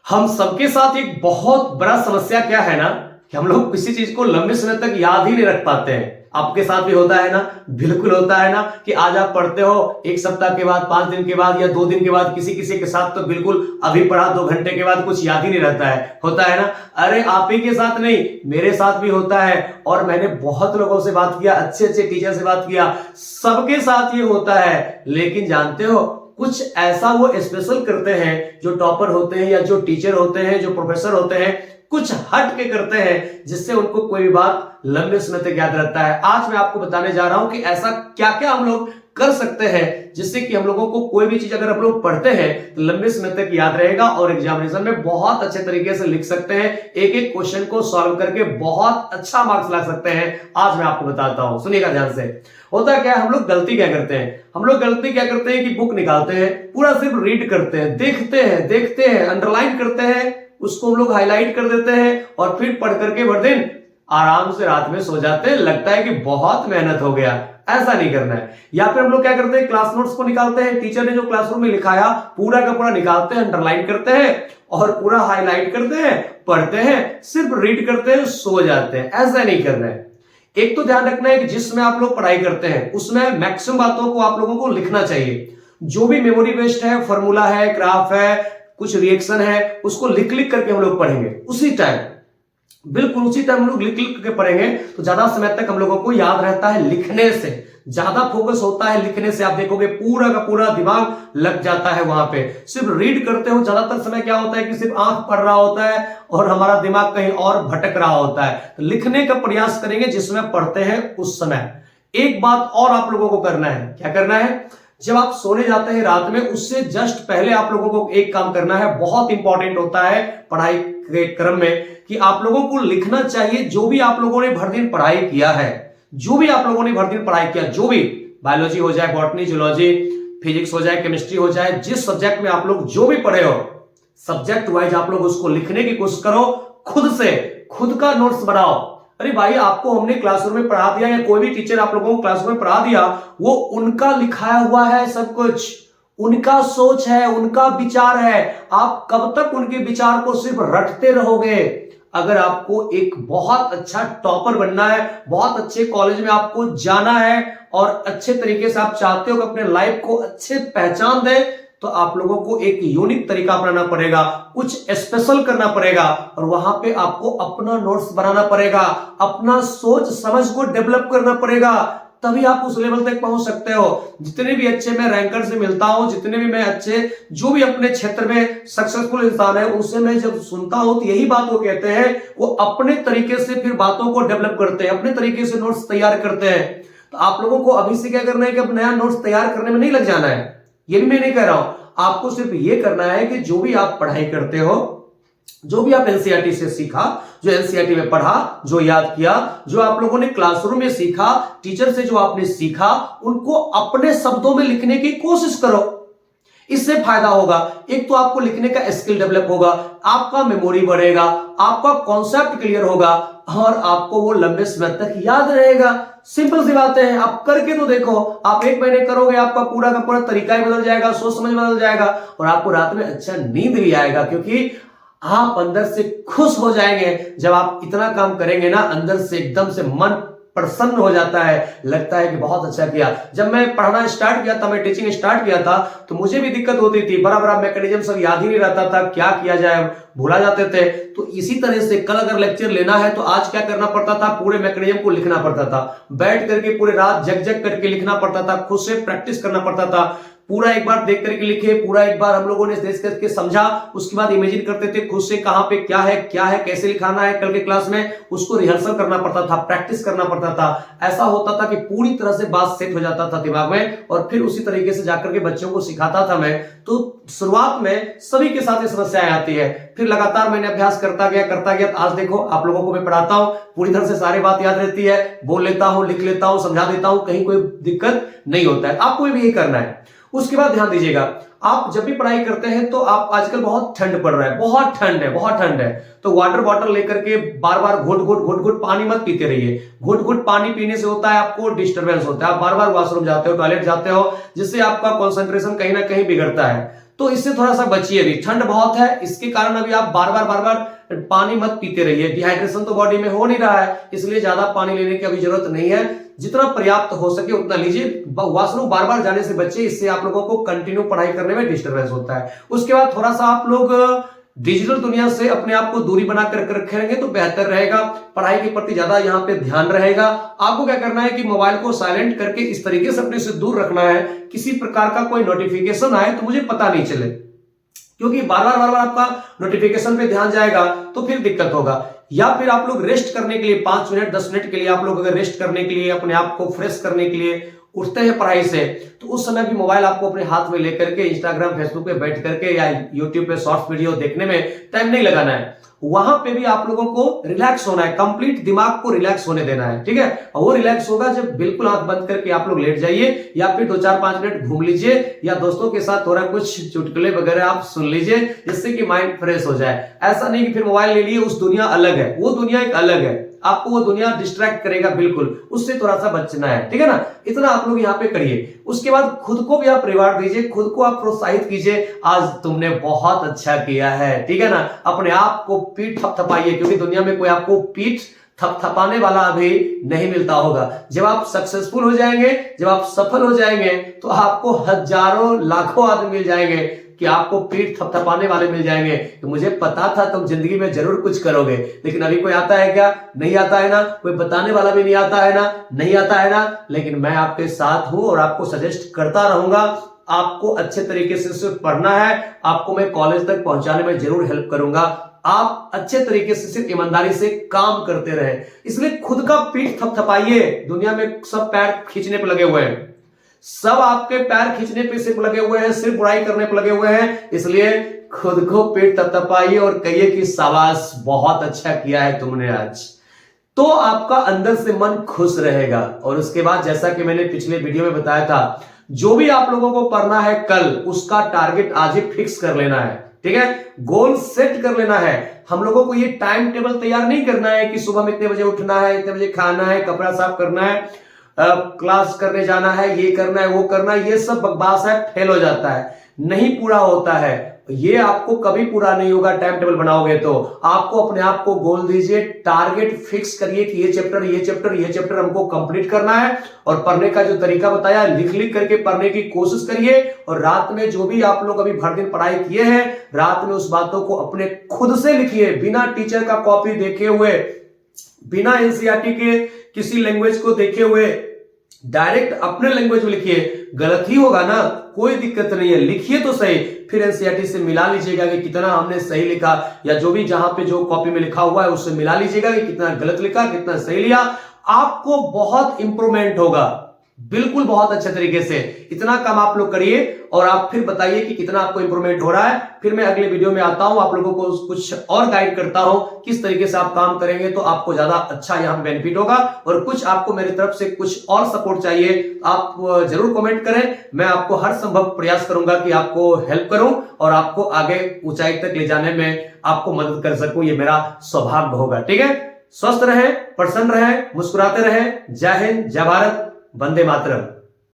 हम सबके साथ एक बहुत बड़ा समस्या क्या है ना कि हम लोग किसी चीज को लंबे समय तक याद ही नहीं रख पाते हैं। आपके साथ भी होता है ना? बिल्कुल होता है ना कि आज आप पढ़ते हो, एक सप्ताह के बाद, 5 दिन के बाद या 2 दिन के बाद, किसी किसी के साथ तो बिल्कुल अभी पढ़ा 2 घंटे के बाद कुछ याद ही नहीं रहता है। होता है ना? अरे आप ही के साथ नहीं, मेरे साथ भी होता है। और मैंने बहुत लोगों से बात किया, अच्छे अच्छे टीचर से बात किया, सबके साथ ये होता है। लेकिन जानते हो, कुछ ऐसा वो स्पेशल करते हैं जो टॉपर होते हैं या जो टीचर होते हैं, जो प्रोफेसर होते हैं, कुछ हट के करते हैं जिससे उनको कोई भी बात लंबे समय तक याद रहता है। आज मैं आपको बताने जा रहा हूं कि ऐसा क्या क्या हम लोग कर सकते हैं जिससे कि हम लोगों को कोई भी चीज अगर हम लोग पढ़ते हैं तो लंबे समय तक याद रहेगा और एग्जामिनेशन में बहुत अच्छे तरीके से लिख सकते हैं। एक एक क्वेश्चन को सॉल्व करके बहुत अच्छा मार्क्स ला सकते हैं। आज मैं आपको बताता हूं, सुनिएगा ध्यान से। होता क्या है, हम लोग गलती क्या करते हैं? हम लोग गलती क्या करते हैं कि बुक निकालते हैं, पूरा सिर्फ रीड करते हैं, देखते हैं, अंडरलाइन करते हैं, उसको हम लोग हाईलाइट कर देते हैं और फिर पढ़ करके भर दिन आराम से रात में सो जाते हैं। लगता है कि बहुत मेहनत हो गया। ऐसा नहीं करना है। या फिर हम लोग क्या करते हैं, क्लास नोट्स को निकालते हैं, टीचर ने जो क्लासरूम में लिखाया पूरा का पूरा निकालते हैं, अंडरलाइन करते हैं और पूरा हाईलाइट करते हैं, पढ़ते हैं, सिर्फ रीड करते हैं, सो जाते हैं। ऐसा नहीं करना है। एक तो ध्यान रखना है कि जिसमें आप लोग पढ़ाई करते हैं उसमें मैक्सिमम बातों को आप लोगों को लिखना चाहिए। जो भी मेमोरी बेस्ड है, फॉर्मूला है, ग्राफ है, कुछ रिएक्शन है, उसको लिख लिख करके हम लोग पढ़ेंगे। उसी टाइम, बिल्कुल उसी टाइम हम लोग लिख लिख के पढ़ेंगे तो ज्यादा समय तक हम लोगों को याद रहता है। लिखने से ज्यादा फोकस होता है, लिखने से आप देखोगे पूरा का पूरा दिमाग लग जाता है वहां पे। सिर्फ रीड करते हो ज्यादातर समय क्या होता है कि सिर्फ आंख पढ़ रहा होता है और हमारा दिमाग कहीं और भटक रहा होता है। तो लिखने का प्रयास करेंगे जिसमें पढ़ते हैं उस समय। एक बात और आप लोगों को करना है। क्या करना है? जब आप सोने जाते हैं रात में, उससे जस्ट पहले आप लोगों को एक काम करना है, बहुत इंपॉर्टेंट होता है पढ़ाई के क्रम में, कि आप लोगों को लिखना चाहिए जो भी आप लोगों ने भर दिन पढ़ाई किया है। जो भी आप लोगों ने भर दिन पढ़ाई किया, जो भी, बायोलॉजी हो जाए, बॉटनी, जूलॉजी, फिजिक्स हो जाए, केमिस्ट्री हो जाए, जिस सब्जेक्ट में आप लोग जो भी पढ़े हो, सब्जेक्ट वाइज आप लोग उसको लिखने की कोशिश करो। खुद से, खुद का नोट्स बनाओ। अरे भाई, आपको हमने क्लासरूम में पढ़ा दिया या कोई भी टीचर आप लोगों को क्लासरूम में पढ़ा दिया, वो उनका लिखाया हुआ है, सब कुछ उनका सोच है, उनका विचार है। आप कब तक उनके विचार को सिर्फ रटते रहोगे? अगर आपको एक बहुत अच्छा टॉपर बनना है, बहुत अच्छे कॉलेज में आपको जाना है और अच्छे तरीके से आप चाहते हो कि अपने लाइफ को अच्छे पहचान दे, तो आप लोगों को एक यूनिक तरीका अपनाना पड़ेगा, कुछ स्पेशल करना पड़ेगा और वहां पे आपको अपना नोट्स बनाना पड़ेगा, अपना सोच समझ को डेवलप करना पड़ेगा। तभी आप उस लेवल तक पहुंच सकते हो। जितने भी अच्छे मैं रैंकर से मिलता हूं, जितने भी मैं अच्छे जो भी अपने क्षेत्र में सक्सेसफुल इंसान है, उनसे मैं जब सुनता हूं तो यही बात वो कहते हैं, वो अपने तरीके से फिर बातों को डेवलप करते हैं, अपने तरीके से नोट्स तैयार करते हैं। तो आप लोगों को अभी से क्या करना है कि अब नया नोट्स तैयार करने में नहीं लग जाना है। ये भी मैं नहीं कह रहा हूं, आपको सिर्फ ये करना है कि जो भी आप पढ़ाई करते हो, जो भी आप एनसीईआरटी से सीखा, जो एनसीईआरटी में पढ़ा, जो याद किया, जो आप लोगों ने क्लासरूम में सीखा, टीचर से जो आपने सीखा, उनको अपने शब्दों में लिखने की कोशिश करो। इससे फायदा होगा, एक तो आपको लिखने का स्किल डेवलप होगा, आपका मेमोरी बढ़ेगा, आपका कॉन्सेप्ट क्लियर होगा और आपको वो लंबे समय तक याद रहेगा। सिंपल सी बातें हैं, आप करके तो देखो। आप 1 महीने करोगे, आपका पूरा का पूरा तरीका ही बदल जाएगा, सोच समझ बदल जाएगा और आपको रात में अच्छा नींद भी आएगा, क्योंकि आप अंदर से खुश हो जाएंगे। जब आप इतना काम करेंगे ना, अंदर से एकदम से मन प्रसन्न हो जाता है, लगता है कि बहुत अच्छा किया। जब मैं पढ़ना स्टार्ट किया था, मैं टीचिंग स्टार्ट किया था, तो मुझे भी दिक्कत होती थी, बड़ा बड़ा मैकेनिज्म सब याद ही नहीं रहता था, क्या किया जाए, भूला जाते थे। तो इसी तरह से कल अगर लेक्चर लेना है तो आज क्या करना पड़ता था, पूरे मैकेनिज्म को लिखना पड़ता था, बैठ करके पूरे रात जग जग करके लिखना पड़ता था, खुद से प्रैक्टिस करना पड़ता था। पूरा एक बार देख करके लिखे, पूरा एक बार हम लोगों ने देख करके समझा, उसके बाद इमेजिन करते थे खुद से कहां पे क्या है, कैसे लिखाना है कल के क्लास में, उसको रिहर्सल करना पड़ता था, प्रैक्टिस करना पड़ता था। ऐसा होता था कि पूरी तरह से बात सेट हो जाता था दिमाग में और फिर उसी तरीके से जाकर के बच्चों को सिखाता था मैं। तो शुरुआत में सभी के साथ ये समस्याएं आती है, फिर लगातार मैंने अभ्यास करता गया। आज देखो आप लोगों को मैं पढ़ाता हूं, पूरी तरह से सारी बात याद रहती है, बोल लेता हूं, लिख लेता हूं, समझा देता हूं, कहीं कोई दिक्कत नहीं होता है। आपको भी यही करना है। उसके बाद ध्यान दीजिएगा, आप जब भी पढ़ाई करते हैं तो आप, आजकल बहुत ठंड पड़ रहा है, बहुत ठंड है, तो वाटर बॉटल लेकर के बार बार घुट घुट पानी मत पीते रहिए। घुट घुट पानी पीने से होता है आपको डिस्टर्बेंस होता है, आप बार बार वॉशरूम जाते हो, टॉयलेट जाते हो, जिससे आपका कंसंट्रेशन कहीं ना कहीं बिगड़ता है। तो इससे थोड़ा सा बचिए। अभी ठंड बहुत है, इसके कारण अभी आप बार बार पानी मत पीते रहिए। डिहाइड्रेशन तो बॉडी में हो नहीं रहा है, इसलिए ज्यादा पानी लेने की अभी जरूरत नहीं है। जितना पर्याप्त हो सके उतना लीजिए। वॉशरूम बार बार जाने से बचिए, इससे आप लोगों को कंटिन्यू पढ़ाई करने में डिस्टर्बेंस होता है। उसके बाद थोड़ा सा आप लोग डिजिटल दुनिया से अपने आप को दूरी बना कर रखेंगे तो बेहतर रहेगा। पढ़ाई के प्रति ज्यादा यहाँ पे ध्यान रहेगा। आपको क्या करना है कि मोबाइल को साइलेंट करके इस तरीके से अपने से दूर रखना है, किसी प्रकार का कोई नोटिफिकेशन आए तो मुझे पता नहीं चले, क्योंकि बार बार आपका नोटिफिकेशन पे ध्यान जाएगा तो फिर दिक्कत होगा। या फिर आप लोग रेस्ट करने के लिए 5 मिनट 10 मिनट के लिए आप लोग अगर रेस्ट करने के लिए अपने आप को फ्रेश करने के लिए उठते हैं पढ़ाई से, तो उस समय भी मोबाइल आपको अपने हाथ में लेकर के इंस्टाग्राम फेसबुक पे बैठ करके या यूट्यूब पे शॉर्ट्स वीडियो देखने में टाइम नहीं लगाना है। वहां पे भी आप लोगों को रिलैक्स होना है, कंप्लीट दिमाग को रिलैक्स होने देना है, ठीक है। और वो रिलैक्स होगा जब बिल्कुल आंख बंद करके आप लोग लेट जाइए, या फिर 2-4-5 मिनट घूम लीजिए, या दोस्तों के साथ थोड़ा कुछ चुटकुले वगैरह आप सुन लीजिए, जिससे कि माइंड फ्रेश हो जाए। ऐसा नहीं कि फिर मोबाइल ले लिए, उस दुनिया अलग है, वो दुनिया एक अलग है, आपको वो दुनिया डिस्ट्रैक्ट करेगा, बिल्कुल उससे थोड़ा सा बचना है, ठीक है ना। इतना आप लोग यहाँ पे करिए। उसके बाद खुद को भी आप रिवार्ड दीजिए, खुद को आप प्रोत्साहित कीजिए, आज तुमने बहुत अच्छा किया है, ठीक है ना। अपने आप को पीठ थपथपाइए, क्योंकि दुनिया में कोई आपको पीठ थपथपाने वाला अभी नहीं मिलता होगा। जब आप सक्सेसफुल हो जाएंगे, जब आप सफल हो जाएंगे, तो आपको हजारों लाखों आदमी मिल जाएंगे कि आपको पीठ थपथपाने वाले मिल जाएंगे। तो मुझे पता था तुम जिंदगी में जरूर कुछ करोगे, लेकिन अभी कोई आता है क्या? नहीं आता है ना। कोई बताने वाला भी नहीं आता है ना, नहीं आता है ना। लेकिन मैं आपके साथ हूं और आपको सजेस्ट करता रहूंगा। आपको अच्छे तरीके से सिर्फ पढ़ना है, आपको मैं कॉलेज तक पहुंचाने में जरूर हेल्प करूंगा। आप अच्छे तरीके से सिर्फ ईमानदारी से काम करते रहे, इसलिए खुद का पीठ थपथपाइए। दुनिया में सब पैर खींचने पर लगे हुए हैं, सब आपके पैर खींचने पे सिर्फ लगे हुए हैं, सिर्फ बुराई करने पे लगे हुए हैं। इसलिए खुद को पीठ थपथपाइए और कहिए कि शाबाश, बहुत अच्छा किया है तुमने आज। तो आपका अंदर से मन खुश रहेगा। और उसके बाद जैसा कि मैंने पिछले वीडियो में बताया था, जो भी आप लोगों को पढ़ना है कल, उसका टारगेट आज ही फिक्स कर लेना है, ठीक है। गोल सेट कर लेना है। हम लोगों को ये टाइम टेबल तैयार नहीं करना है कि सुबह में इतने बजे उठना है, इतने बजे खाना है, कपड़ा साफ करना है, क्लास करने जाना है, ये करना है, वो करना है। ये सब बकवास है, फेल हो जाता है, नहीं पूरा होता है। ये आपको कभी पूरा नहीं होगा। टाइम टेबल बनाओगे तो आपको अपने आप को गोल दीजिए, टारगेट फिक्स करिए कि ये चैप्टर ये चैप्टर ये चैप्टर हमको कंप्लीट करना है। और पढ़ने का जो तरीका बताया, लिख करके पढ़ने की कोशिश करिए। और रात में जो भी आप लोग अभी भर दिन पढ़ाई किए हैं, रात में उस बातों को अपने खुद से लिखिए, बिना टीचर का कॉपी देखे हुए, बिना एनसीईआरटी के किसी लैंग्वेज को देखे हुए, डायरेक्ट अपने लैंग्वेज में लिखिए। गलत ही होगा ना, कोई दिक्कत नहीं है, लिखिए तो सही। फिर एनसीईआरटी से मिला लीजिएगा कि कितना हमने सही लिखा, या जो भी जहां पे जो कॉपी में लिखा हुआ है उससे मिला लीजिएगा कि कितना गलत लिखा, कितना सही लिया। आपको बहुत इंप्रूवमेंट होगा, बिल्कुल बहुत अच्छे तरीके से। इतना काम आप लोग करिए और आप फिर बताइए कि कितना आपको इंप्रूवमेंट हो रहा है। फिर मैं अगले वीडियो में आता हूं, आप लोगों को कुछ और गाइड करता हूं, किस तरीके से आप काम करेंगे तो आपको ज्यादा अच्छा यहां बेनिफिट होगा। और कुछ आपको मेरी तरफ से कुछ और सपोर्ट चाहिए, आप जरूर कमेंट करें। मैं आपको हर संभव प्रयास करूंगा कि आपको हेल्प करूं और आपको आगे ऊंचाई तक ले जाने में आपको मदद कर सकूं। ये मेरा सौभाग्य होगा, ठीक है। स्वस्थ रहें, प्रसन्न रहें, मुस्कुराते रहें। जय हिंद, जय भारत, वंदे मातरम।